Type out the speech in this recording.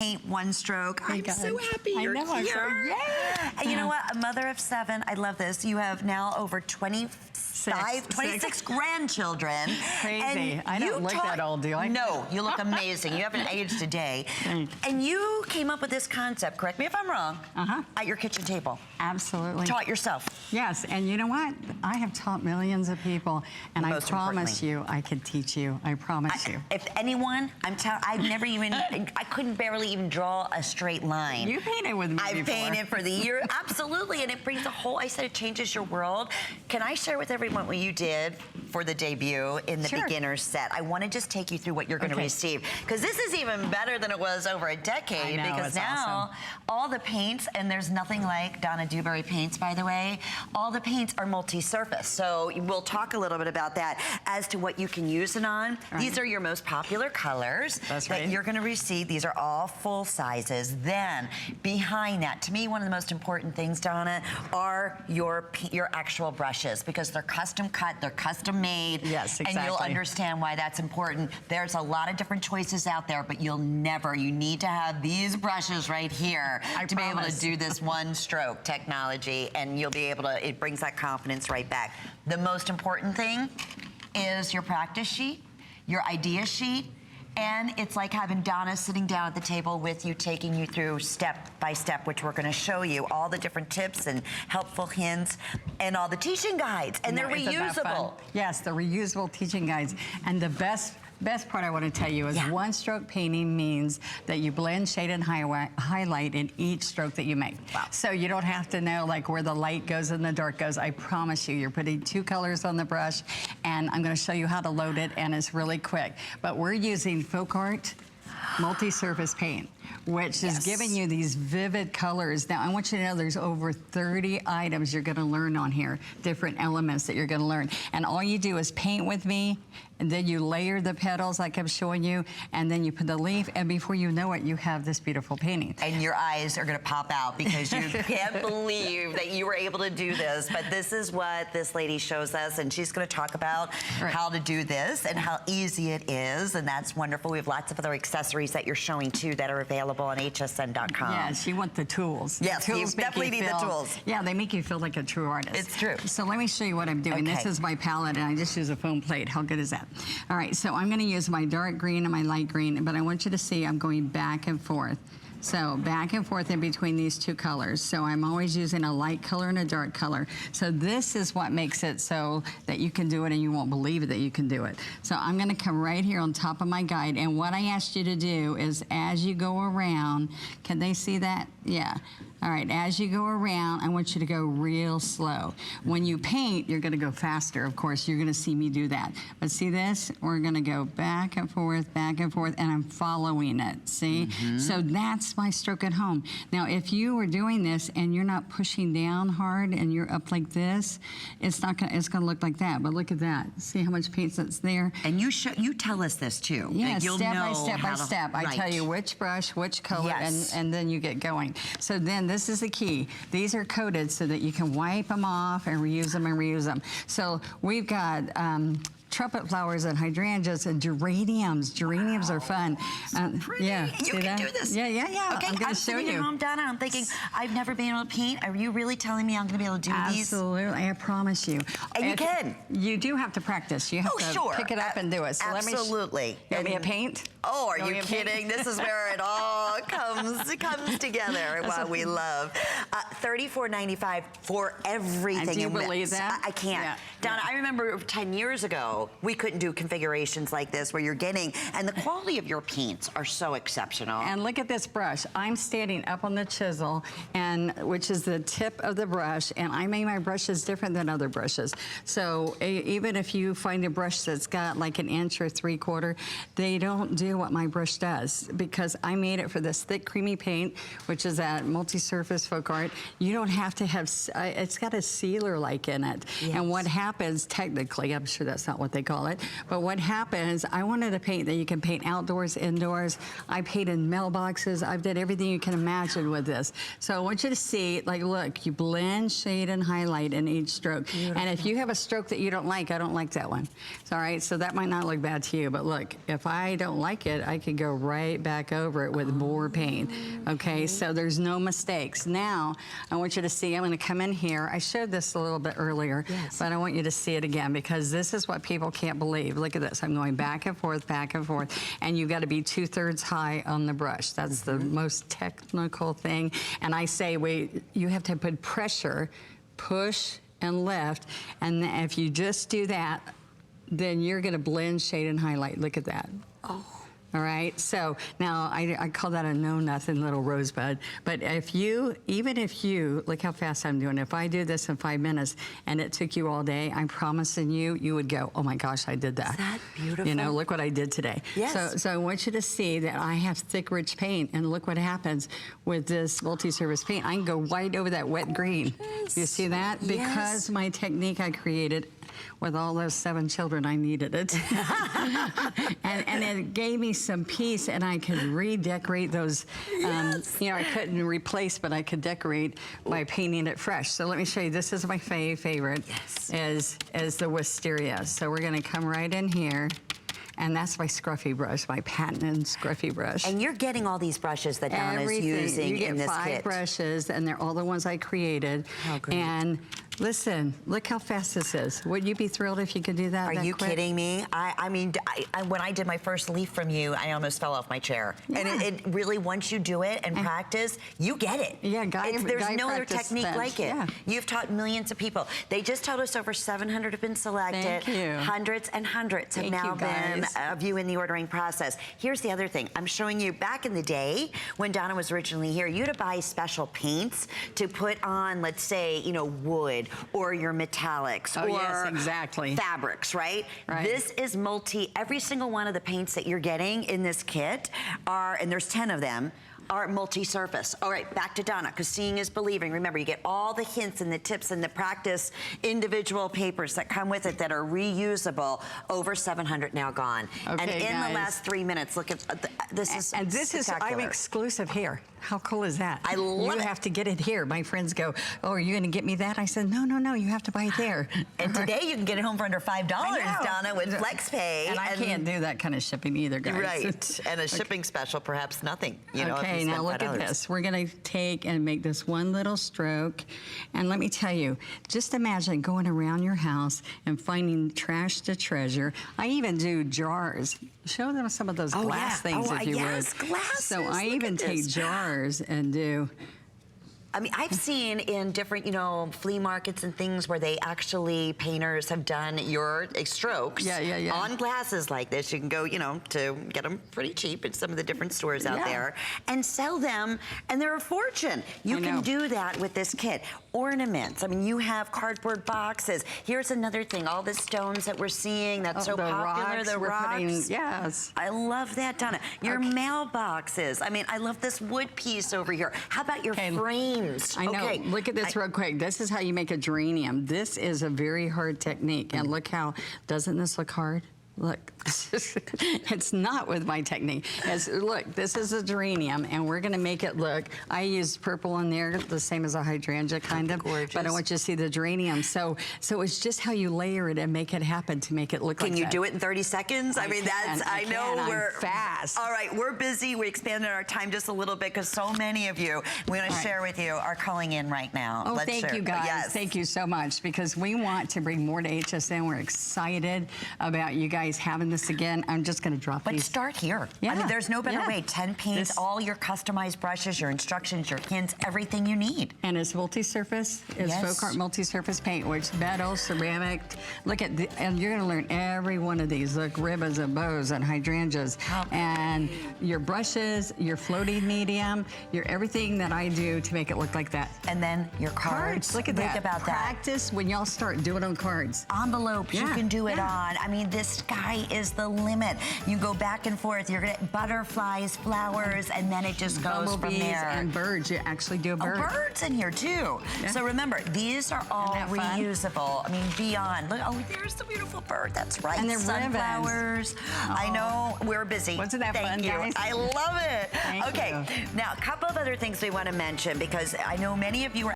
paint one stroke. I'm so happy you're here. Yay! And you know what? A mother of 7. I love this. You have now over 26 grandchildren. Crazy. I don't look that old, do I? No, you look amazing. You haven't aged a day. And you came up with this concept, correct me if I'm wrong, at your kitchen table. Absolutely. Taught yourself. Yes, and you know what? I have taught millions of people, and I promise you I could teach you. I promise you. If anyone, I've never even, I couldn't barely even draw a straight line. You painted with me I've painted for the year, absolutely, and it brings a whole, I said it changes your world. Can I share with everyone what you did for the debut in the beginner set? I want to just take you through what you're going to receive, because this is even better than it was over a decade, because now all the paints, and there's nothing like Donna Dewberry paints, by the way, all the paints are multi-surface, so we'll talk a little bit about that as to what you can use it on. These are your most popular colors that you're going to receive. These are all full sizes. Then behind that, to me, one of the most important things, Donna, are your actual brushes, because they're custom cut, they're custom made. Yes, exactly. And you'll understand why that's important. There's a lot of different choices out there, but you need to have these brushes right here to be able to do this one stroke technology, and you'll be able to, it brings that confidence right back. The most important thing is your practice sheet, your idea sheet, and it's like having Donna sitting down at the table with you, taking you through step by step, which we're going to show you all the different tips and helpful hints and all the teaching guides. And they're reusable. Yes, the reusable teaching guides. And the best part I want to tell you is one stroke painting means that you blend, shade, and highlight in each stroke that you make. So you don't have to know like where the light goes and the dark goes. I promise you, you're putting 2 colors on the brush, and I'm going to show you how to load it, and it's really quick. But we're using Folk Art multi-surface paint, which is giving you these vivid colors. Now, I want you to know there's over 30 items you're gonna learn on here, different elements that you're gonna learn. And all you do is paint with me, and then you layer the petals like I'm showing you, and then you put the leaf, and before you know it, you have this beautiful painting. And your eyes are gonna pop out because you can't believe that you were able to do this. But this is what this lady shows us, and she's gonna talk about how to do this and how easy it is, and that's wonderful. We have lots of other accessories that you're showing too that are available on hsn.com. Yes, you want the tools. Yes, you definitely need the tools. Yeah, they make you feel like a true artist. It's true. So let me show you what I'm doing. This is my palette, and I just use a foam plate. How good is that? All right, so I'm gonna use my dark green and my light green, but I want you to see I'm going back and forth. So back and forth in between these 2 colors. So I'm always using a light color and a dark color. So this is what makes it so that you can do it and you won't believe it that you can do it. So I'm gonna come right here on top of my guide, and what I asked you to do is as you go around, can they see that? Yeah. All right, as you go around, I want you to go real slow. When you paint, you're gonna go faster, of course. You're gonna see me do that. But see this? We're gonna go back and forth, and I'm following it, see? So that's my stroke at home. Now, if you were doing this and you're not pushing down hard and you're up like this, it's gonna look like that, but look at that. See how much paint that's there? And you tell us this too. Yeah, step by step. I tell you which brush, which color, and then you get going. So then this is the key. These are coated so that you can wipe them off and reuse them. So we've got trumpet flowers and hydrangeas and geraniums. Geraniums are fun. Yeah, you can do this. Yeah. Okay, I'm going to show you. At home, Donna, I'm thinking, I've never been able to paint. Are you really telling me I'm going to be able to do these? Absolutely, I promise you. And you can. You do have to practice. You have to pick it up and do it. So absolutely. Let me paint? Oh, are you kidding? This is where it all comes together. What we love. $34.95 for everything. Do you believe that? I can't. Yeah. Donna, I remember 10 years ago, we couldn't do configurations like this where you're getting, and the quality of your paints are so exceptional. And look at this brush. I'm standing up on the chisel, and which is the tip of the brush, and I made my brushes different than other brushes. So even if you find a brush that's got like 1 inch or 3/4, they don't do what my brush does, because I made it for this thick, creamy paint, which is that multi-surface Folk Art. You don't have to have, it's got a sealer like in it. And what happens, technically, I'm sure that's not what they call it, but what happens, I wanted a paint that you can paint outdoors, indoors. I painted mailboxes. I've done everything you can imagine with this. So I want you to see, like, look, you blend, shade, and highlight in each stroke. Beautiful. And if you have a stroke that you don't like, I don't like that one. It's all right, so that might not look bad to you, but look, if I don't like broke it, I could go right back over it with more paint. Okay, so there's no mistakes. Now, I want you to see, I'm gonna come in here. I showed this a little bit earlier, but I want you to see it again because this is what people can't believe. Look at this, I'm going back and forth, and you've gotta be 2/3 high on the brush. That's the most technical thing. And I say, wait, you have to put pressure, push and lift, and if you just do that, then you're gonna blend, shade, and highlight. Look at that. Oh. All right, so now I call that a know-nothing little rosebud, but even if you, look how fast I'm doing. If I do this in 5 minutes and it took you all day, I'm promising you would go, oh my gosh, I did that. Is that beautiful? You know, look what I did today. Yes. So I want you to see that I have thick, rich paint, and look what happens with this multi-surface paint. I can go right over that wet green. Yes. You see that? Yes. Because my technique I created with all those 7 children, I needed it. and it gave me some peace, and I could redecorate those. You know, I couldn't replace, but I could decorate by painting it fresh. So let me show you. This is my favorite, is the wisteria. So we're gonna come right in here. And that's my scruffy brush, my patented scruffy brush. And you're getting all these brushes that Donna's using in this kit. You get 5 brushes, and they're all the ones I created. How great. And listen, look how fast this is. Would you be thrilled if you could do that? Are you kidding me? I mean, when I did my first leaf from you, I almost fell off my chair. Yeah. And it really, once you do it and practice, you get it. Yeah, there's no other technique like it. Yeah. You've taught millions of people. They just told us over 700 have been selected. Thank you. Hundreds and hundreds have now been of you in the ordering process. Here's the other thing. I'm showing you back in the day when Donna was originally here, you had to buy special paints to put on, let's say, you know, wood or your metallics or fabrics, right? This is every single one of the paints that you're getting in this kit are, and there's 10 of them, are multi-surface. All right, back to Donna, because seeing is believing. Remember, you get all the hints and the tips and the practice individual papers that come with it that are reusable. Over 700 now gone. Okay, and in guys, the last 3 minutes, look at this is and this spectacular. I'm exclusive here. How cool is that? I love it. You have to get it here. My friends go, oh, are you going to get me that? I said, no, you have to buy it there. And today you can get it home for under $5, Donna, with FlexPay. And I can't do that kind of shipping either, guys. Right, and a shipping special, perhaps nothing. You know, okay, now look at this. We're going to take and make this one little stroke. And let me tell you, just imagine going around your house and finding trash to treasure. I even do jars. Show them some of those glass things if you would. Glasses. So I even take jars and do. I mean, I've seen in different, you know, flea markets and things where they actually, painters have done your strokes on glasses like this. You can go, you know, to get them pretty cheap at some of the different stores out there and sell them, and they're a fortune. You can do that with this kit. Ornaments. I mean, you have cardboard boxes. Here's another thing, all the stones that we're seeing that's so popular, the rocks. Yes. I love that, Donna. Your mailboxes. I mean, I love this wood piece over here. How about your frames? I know. Look at this real quick. This is how you make a geranium. This is a very hard technique. And look how, doesn't this look hard? Look, it's not with my technique. Look, this is a geranium, and we're gonna make it look, I use purple in there, the same as a hydrangea kind of, gorgeous. But I want you to see the geranium. So it's just how you layer it and make it happen to make it look like that. Can you do it in 30 seconds? I mean, I know we're fast. All right, we're busy. We expanded our time just a little bit because so many of you, we want to share with you, are calling in right now. Oh, thank you guys. Yes. Thank you so much, because we want to bring more to HSN. We're excited about you guys having this again. I'm just going to drop these. But start here. Yeah. I mean, there's no better way. 10 paints, all your customized brushes, your instructions, your hints, everything you need. And it's multi-surface. It's folk art multi-surface paint, which metal, ceramic. Look at and you're going to learn every one of these. Look, ribbons and bows and hydrangeas, and your brushes, your floating medium, your everything that I do to make it look like that. And then your cards. Look at that. Think about Practice when y'all start doing on cards. Envelopes, you can do it on. I mean, this sky is the limit. You go back and forth. You're gonna butterflies, flowers, and then it just goes from there. And birds. You actually do a bird. Oh, birds in here too. Yeah. So remember, these are all reusable. I mean, beyond. Look, oh, there's the beautiful bird. That's right. And they're sunflowers. I know we're busy. Wasn't that fun, guys? I love it. Thank you. Now, a couple of other things we want to mention, because I know many of you are